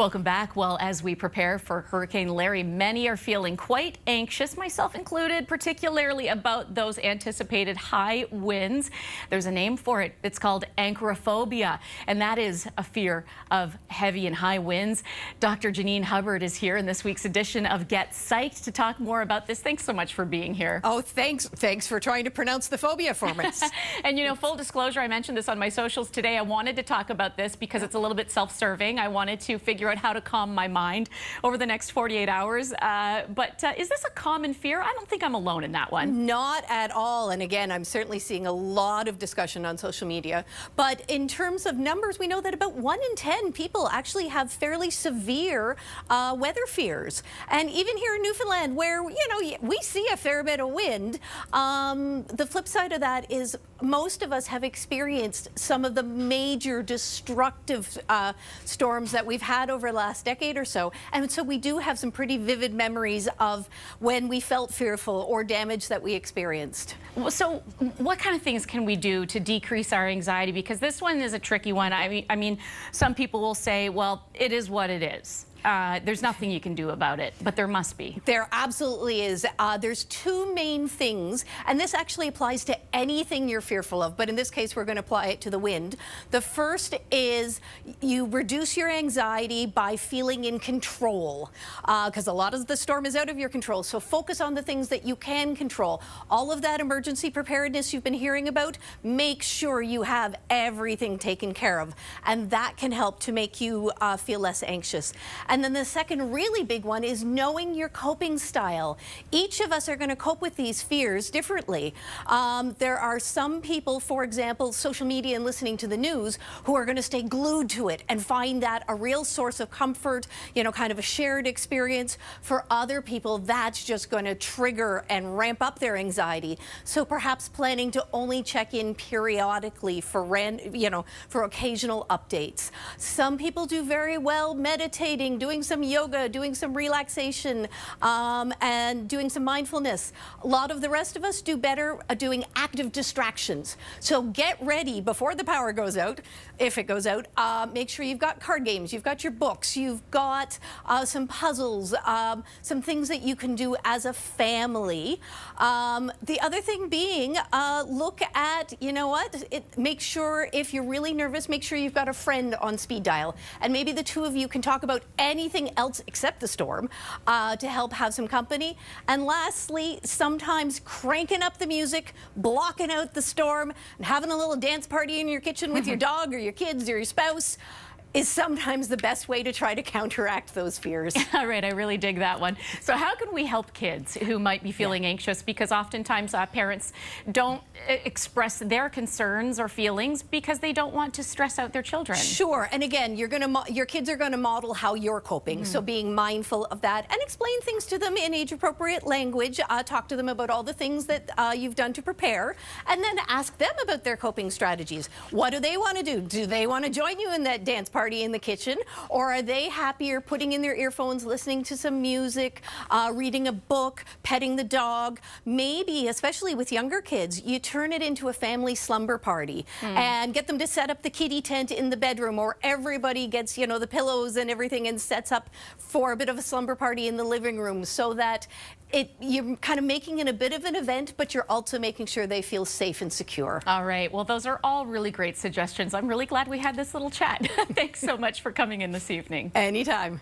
Welcome back. Well, as we prepare for Hurricane Larry, many are feeling quite anxious, myself included, particularly about those anticipated high winds. There's a name for it. It's called anchorophobia, and that is a fear of heavy and high winds. Dr. Janine Hubbard is here in this week's edition of Get Psyched to talk more about this. Thanks so much for being here. Oh, thanks for trying to pronounce the phobia for us. And you know, full disclosure, I mentioned this on my socials today. I wanted to talk about this because it's a little bit self-serving. I wanted to figure out how to calm my mind over the next 48 hours. But is this a common fear? I don't think I'm alone in that one. Not at all. And again, I'm certainly seeing a lot of discussion on social media. But in terms of numbers, we know that about 1 in 10 people actually have fairly severe weather fears. And even here in Newfoundland, where, you know, we see a fair bit of wind, the flip side of that is most of us have experienced some of the major destructive storms that we've had over the last decade or so. And so we do have some pretty vivid memories of when we felt fearful or damage that we experienced. So what kind of things can we do to decrease our anxiety? Because this one is a tricky one. I mean, some people will say, well, it is what it is. There's nothing you can do about it, but there must be. There absolutely is. There's two main things, and this actually applies to anything you're fearful of, but in this case, we're going to apply it to the wind. The first is you reduce your anxiety by feeling in control, because a lot of the storm is out of your control. So focus on the things that you can control. All of that emergency preparedness you've been hearing about, make sure you have everything taken care of, and that can help to make you feel less anxious. And then the second really big one is knowing your coping style. Each of us are going to cope with these fears differently. There are some people, for example, social media and listening to the news, who are going to stay glued to it and find that a real source of comfort, you know, kind of a shared experience. For other people, that's just going to trigger and ramp up their anxiety. So perhaps planning to only check in periodically for for occasional updates. Some people do very well meditating, doing some yoga, doing some relaxation, and doing some mindfulness. A lot of the rest of us do better doing active distractions. So get ready before the power goes out, if it goes out. Make sure you've got card games, you've got your books, you've got some puzzles, some things that you can do as a family. The other thing being, look at, you know what, make sure if you're really nervous, make sure you've got a friend on speed dial. And maybe the two of you can talk about anything else except the storm to help have some company. And lastly, sometimes cranking up the music, blocking out the storm, and having a little dance party in your kitchen with your dog or your kids or your spouse is sometimes the best way to try to counteract those fears. All right, I really dig that one. So how can we help kids who might be feeling anxious? Because oftentimes parents don't express their concerns or feelings because they don't want to stress out their children. Sure, and again, your kids are going to model how you're coping, so being mindful of that and explain things to them in age-appropriate language. Talk to them about all the things that you've done to prepare, and then ask them about their coping strategies. What do they want to do? Do they want to join you in that dance party in the kitchen, or are they happier putting in their earphones, listening to some music, reading a book, petting the dog? Maybe, especially with younger kids, you turn it into a family slumber party and get them to set up the kiddie tent in the bedroom, or everybody gets, you know, the pillows and everything and sets up for a bit of a slumber party in the living room, so that you're kind of making it a bit of an event, but you're also making sure they feel safe and secure. All right. Well, those are all really great suggestions. I'm really glad we had this little chat. Thanks so much for coming in this evening. Anytime.